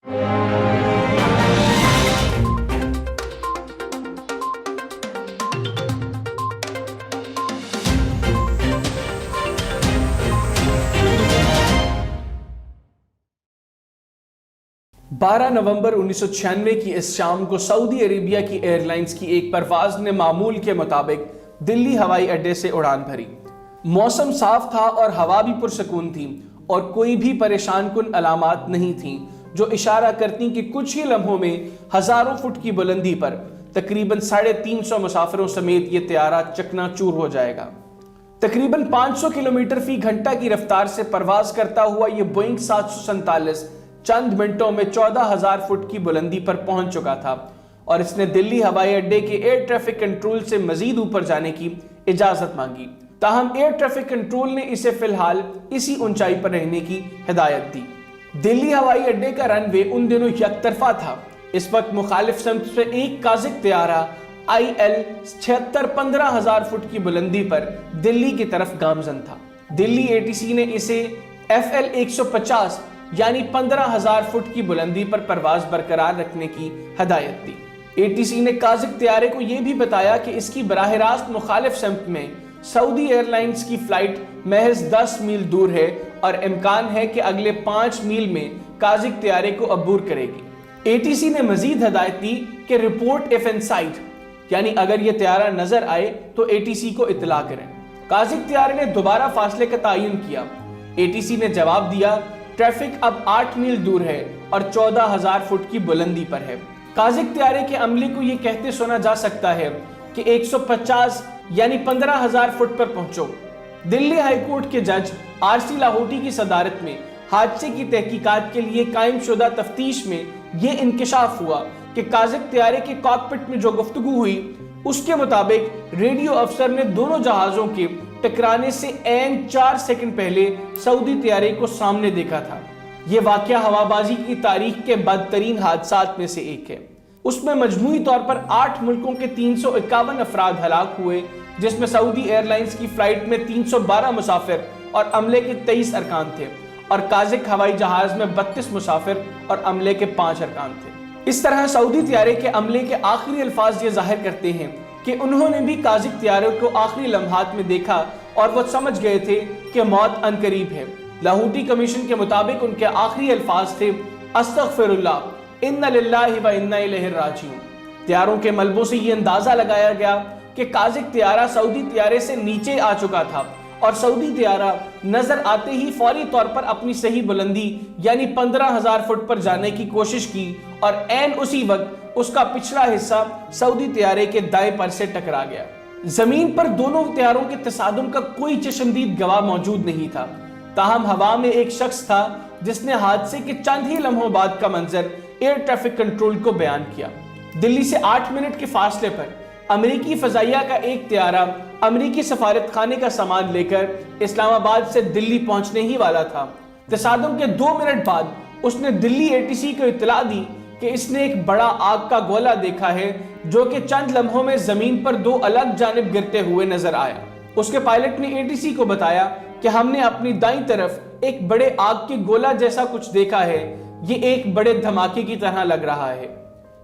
बारह नवंबर 1996 की इस शाम को सऊदी अरेबिया की एयरलाइंस की एक परवाज ने मामूल के मुताबिक दिल्ली हवाई अड्डे से उड़ान भरी। मौसम साफ था और हवा भी पुरसकून थी और कोई भी परेशान कुन अलामात नहीं थी जो इशारा करती कि कुछ ही लम्हों में हजारों फुट की बुलंदी पर तकरीबन 350 मुसाफिरों समेत ये त्यारा चकनाचूर हो जाएगा। तकरीबन 500 किलोमीटर फी घंटा की रफ्तार से परवाज करता हुआ ये बोइंग 747 चंद मिनटों में 14,000 फुट की बुलंदी पर पहुंच चुका था और इसने दिल्ली हवाई अड्डे के एयर ट्रैफिक कंट्रोल से मजीद ऊपर जाने की इजाजत मांगी। ताहम एयर ट्रैफिक कंट्रोल ने इसे फिलहाल इसी ऊंचाई पर रहने की हिदायत दी। दिल्ली हवाई अड्डे का रनवे उन दिनों यकतरफा था। इस वक्त मुखालिफ समत से एक काजिक त्यारा IL 76 15,000 फुट की बुलंदी पर दिल्ली की तरफ गामजन था। दिल्ली ATC ने इसे FL 150 यानी 15,000 फुट की बुलंदी पर परवाज बरकरार रखने की हिदायत दी। ATC ने काजिक त्यारे को यह भी बताया कि इसकी बराह रास्त मुखालिफ समत में सऊदी एयरलाइंस की फ्लाइट महज 10 मील दूर है और इम्कान है कि अगले 5 मील में काजिक त्यारे को अबूर करेगी। ATC ने मजीद हिदायत दी कि रिपोर्ट इफ इन साइट, यानी अगर यह त्यारा नजर आए तो ATC को इतला करें। काजिक त्यारे ने दोबारा फासले का तायन किया। ATC ने जवाब दिया, ट्रैफिक अब 8 मील दूर है और 14,000 फुट की बुलंदी पर है। काजिक त्यारे के अमले को यह कहते सुना जा सकता है कि 150 यानी 15,000 फुट पर पहुंचो। दिल्ली हाईकोर्ट के जज RC लाहौटी की सदारत में हादसे की तहकीकात के लिए कायम शुदा तफ्तीश में यह इंकशाफ हुआ कि काजिक त्यारे के कॉकपिट में जो गुफ्तगू हुई उसके मुताबिक रेडियो अफसर ने दोनों जहाजों के टकराने से ऐन 4 सेकंड पहले सऊदी त्यारे को सामने देखा था। यह वाकया हवाबाजी की तारीख के बदतरीन हादसात में से एक है। उसमें मजमूई तौर पर 8 मुल्कों के 351 अफराद हलाक हुए, जिसमें सऊदी एयरलाइंस की फ्लाइट में 312 मुसाफिर और अमले के 23 अरकान थे और काजिक हवाई जहाज में 32 मुसाफिर और अमले के 5 अरकान थे। इस तरह सऊदी त्यारे के अमले के आखिरी अल्फाज ये जाहिर करते हैं कि उन्होंने भी काजिक त्यारे को आखिरी लम्हात में देखा और वो समझ गए थे कि मौत अनकरीब है। लाहौटी कमीशन के मुताबिक उनके आखिरी अल्फाज थे, अस्तगफिरुल्लाह इन्ना लिल्लाहि व इन्ना इलैहि राजिऊन। त्यारों के मलबों से ये अंदाजा लगाया गया कि काजिक त्यारा सऊदी त्यारे से नीचे आ चुका था और सऊदी त्यारा नजर आते ही फौरी तौर पर अपनी सही बुलंदी यानी 15,000 फुट पर जाने की कोशिश की और ऐन उसी वक्त उसका पिछला हिस्सा सऊदी त्यारे के दाएं पर से टकरा गया। जमीन पर दोनों त्यारों के तसादुम का कोई चश्मदीद गवाह मौजूद नहीं था। ताहम हवा में एक शख्स था जिसने हादसे के चंद ही लम्हों बाद का मंजर एयर ट्रैफिक कंट्रोल को बयान किया। दिल्ली से 8 मिनट के फासले पर अमेरिकी फजाइया का एक त्यारा अमेरिकी सफारत खाने का सामान लेकर इस्लामाबाद से दिल्ली पहुंचने ही वाला था। तसादुम के 2 मिनट बाद उसने दिल्ली ATC को इत्तला दी कि इसने एक बड़ा आग का गोला देखा है जो कि चंद लम्हों में जमीन पर 2 अलग जानिब गिरते हुए नजर आया। उसके पायलट ने ATC को बताया कि हमने अपनी दाईं तरफ एक बड़े आग के गोला जैसा कुछ देखा है, ये एक बड़े धमाके की तरह लग रहा है।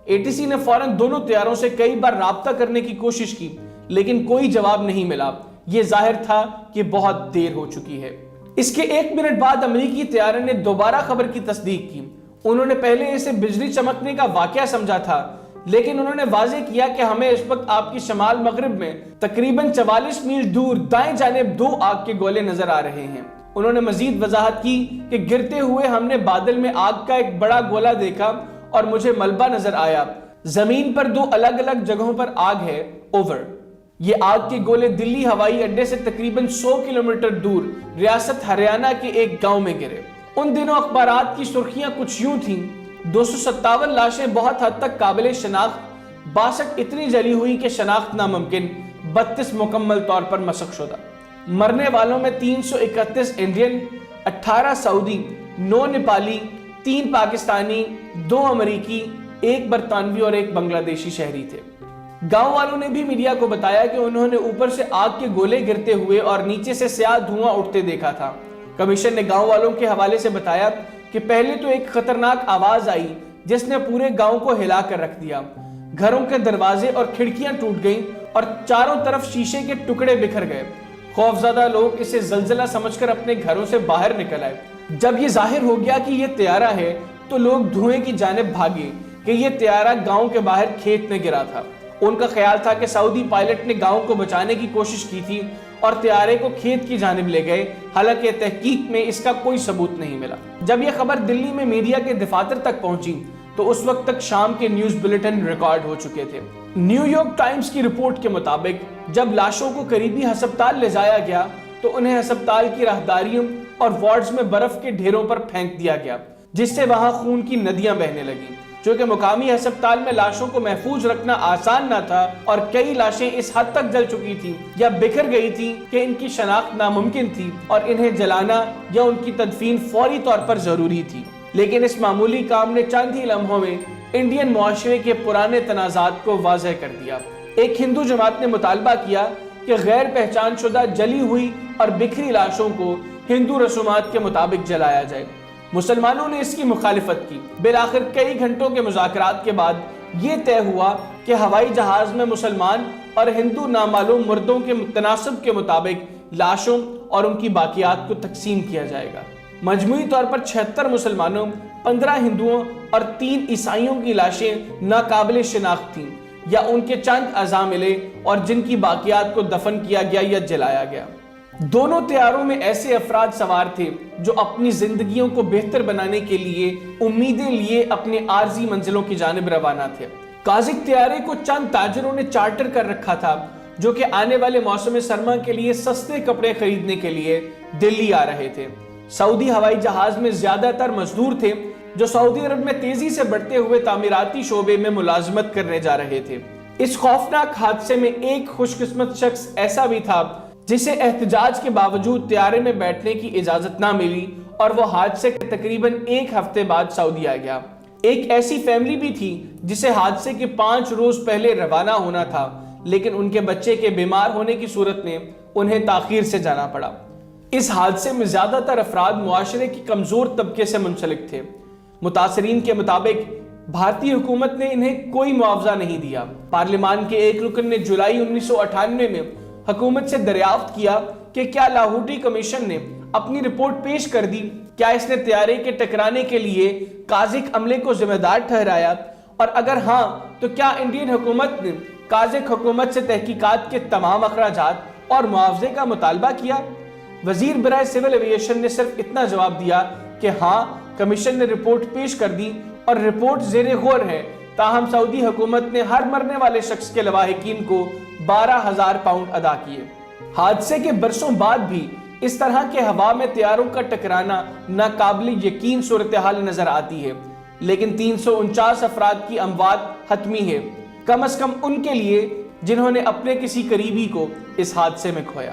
ATC ने फौरन दोनों त्यारों से कई बार राब्ता करने की कोशिश की लेकिन कोई जवाब नहीं मिला। यह जाहिर था कि बहुत देर हो चुकी है। इसके 1 मिनट बाद अमेरिकी त्यारे ने दोबारा खबर की तस्दीक की। उन्होंने पहले इसे बिजली चमकने का वाकया समझा था लेकिन उन्होंने वाजे किया कि हमें इस वक्त आपकी शमाल मगरिब में तकरीबन 44 मील दूर दाएं जानिब 2 आग के गोले नजर आ रहे हैं। उन्होंने मजीद वजाहत की कि गिरते हुए हमने बादल में आग का एक बड़ा गोला देखा और मुझे मलबा नजर आया। जमीन पर 2 अलग अलग जगहों पर आग है, ओवर। ये आग के गोले दिल्ली हवाई अड्डे से तकरीबन 100 किलोमीटर दूर रियासत हरियाणा के एक गांव में गिरे। उन दिनों अखबारात की सुर्खियां कुछ यूं थीं, 257 लाशें बहुत हद तक काबिल शनाख्त, 62 इतनी जली हुई कि शनाख्त नामुमकिन, 32 मुकम्मल तौर पर मशक शुदा। मरने वालों में 331 इंडियन, 18 सऊदी, 9 नेपाली, 3 पाकिस्तानी, 2 अमेरिकी, 1 बरतानवी और 1 बांग्लादेशी शहरी थे। गांव वालों ने भी मीडिया को बताया कि उन्होंने ऊपर से आग के गोले गिरते हुए और नीचे से स्याह धुआं उठते देखा था। कमीशन ने गांव वालों के हवाले से बताया کہ پہلے تو ایک خطرناک آواز آئی جس نے پورے گاؤں کو ہلا کر رکھ دیا۔ گھروں کے دروازے اور کھڑکیاں ٹوٹ گئیں اور چاروں طرف شیشے کے ٹکڑے بکھر گئے۔ خوفزدہ لوگ اسے زلزلہ سمجھ کر اپنے گھروں سے باہر نکل آئے۔ جب یہ ظاہر ہو گیا کہ یہ طیارہ ہے تو لوگ دھوئیں کی جانب بھاگے کہ یہ طیارہ گاؤں کے باہر کھیت میں گرا تھا۔ ان کا خیال تھا کہ سعودی پائلٹ نے گاؤں کو بچانے کی کوشش کی تھی اور طیارے کو کھیت کی جانب لے گئے، حالانکہ تحقیق میں اس کا کوئی ثبوت نہیں ملا۔ جب یہ خبر دلی میں میڈیا کے دفاتر تک پہنچی تو اس وقت تک شام کے نیوز بلیٹن ریکارڈ ہو چکے تھے۔ نیو یارک ٹائمز کی رپورٹ کے مطابق جب لاشوں کو قریبی ہسپتال لے جایا گیا تو انہیں ہسپتال کی راہداریوں اور وارڈز میں برف کے ڈھیروں پر پھینک دیا گیا، جس سے وہاں خون کی ندیاں بہنے لگیں۔ چونکہ مقامی ہسپتال میں لاشوں کو محفوظ رکھنا آسان نہ تھا اور کئی لاشیں اس حد تک جل چکی تھیں یا بکھر گئی تھیں کہ ان کی شناخت ناممکن تھی اور انہیں جلانا یا ان کی تدفین فوری طور پر ضروری تھی۔ لیکن اس معمولی کام نے چند ہی لمحوں میں انڈین معاشرے کے پرانے تنازعات کو واضح کر دیا۔ ایک ہندو جماعت نے مطالبہ کیا کہ غیر پہچان شدہ جلی ہوئی اور بکھری لاشوں کو ہندو رسومات کے مطابق جلایا جائے۔ مسلمانوں نے اس کی مخالفت کی۔ بالآخر کئی گھنٹوں کے مذاکرات کے بعد یہ طے ہوا کہ ہوائی جہاز میں مسلمان اور ہندو نامعلوم مردوں کے تناسب کے مطابق لاشوں اور ان کی باقیات کو تقسیم کیا جائے گا۔ مجموعی طور پر 76 مسلمانوں، 15 ہندوؤں اور 3 عیسائیوں کی لاشیں ناقابل شناخت تھیں یا ان کے چند اعضاء ملے اور جن کی باقیات کو دفن کیا گیا یا جلایا گیا۔ دونوں طیاروں میں ایسے افراد سوار تھے جو اپنی زندگیوں کو بہتر بنانے کے لیے امیدیں لیے اپنے عارضی منزلوں کی جانب روانہ تھے۔ کازک طیارے کو چند تاجروں نے چارٹر کر رکھا تھا جو کہ آنے والے موسم سرما کے لیے سستے کپڑے خریدنے کے لیے دلی آ رہے تھے۔ سعودی ہوائی جہاز میں زیادہ تر مزدور تھے جو سعودی عرب میں تیزی سے بڑھتے ہوئے تعمیراتی شعبے میں ملازمت کرنے جا رہے تھے۔ اس خوفناک حادثے میں ایک خوش قسمت شخص ایسا بھی تھا جسے احتجاج کے باوجود طیارے میں بیٹھنے کی اجازت نہ ملی اور وہ حادثے کے تقریباً 1 ہفتے بعد سعودی آ گیا۔ ایک ایسی فیملی بھی تھی جسے حادثے کے 5 روز پہلے روانہ ہونا تھا، لیکن ان کے بچے کے بیمار ہونے کی صورت میں انہیں تاخیر سے جانا پڑا۔ اس حادثے میں زیادہ تر افراد معاشرے کی کمزور طبقے سے منسلک تھے۔ متاثرین کے مطابق بھارتی حکومت نے انہیں کوئی معاوضہ نہیں دیا۔ پارلیمان کے ایک رکن نے جولائی 1998 میں حکومت سے دریافت کیا کہ کیا لاہوٹی کمیشن نے اپنی رپورٹ پیش کر دی، کیا اس نے طیارے کے ٹکرانے کے لیے کازک عملے کو ذمہ دار ٹھہرایا، اور اگر ہاں تو کیا انڈین حکومت نے کازک حکومت سے تحقیقات کے تمام اخراجات اور معاوضے کا مطالبہ کیا۔ وزیر برائے سول ایویشن نے صرف اتنا جواب دیا کہ ہاں، کمیشن نے رپورٹ پیش کر دی اور رپورٹ زیر غور ہے، تاہم سعودی حکومت نے ہر مرنے والے شخص کے لواحقین کو 12,000 پاؤنڈ ادا کیے۔ حادثے کے برسوں بعد بھی اس طرح کے ہوا میں طیاروں کا ٹکرانا ناقابل یقین صورتحال نظر آتی ہے، لیکن 349 افراد کی اموات حتمی ہے، کم از کم ان کے لیے جنہوں نے اپنے کسی قریبی کو اس حادثے میں کھویا۔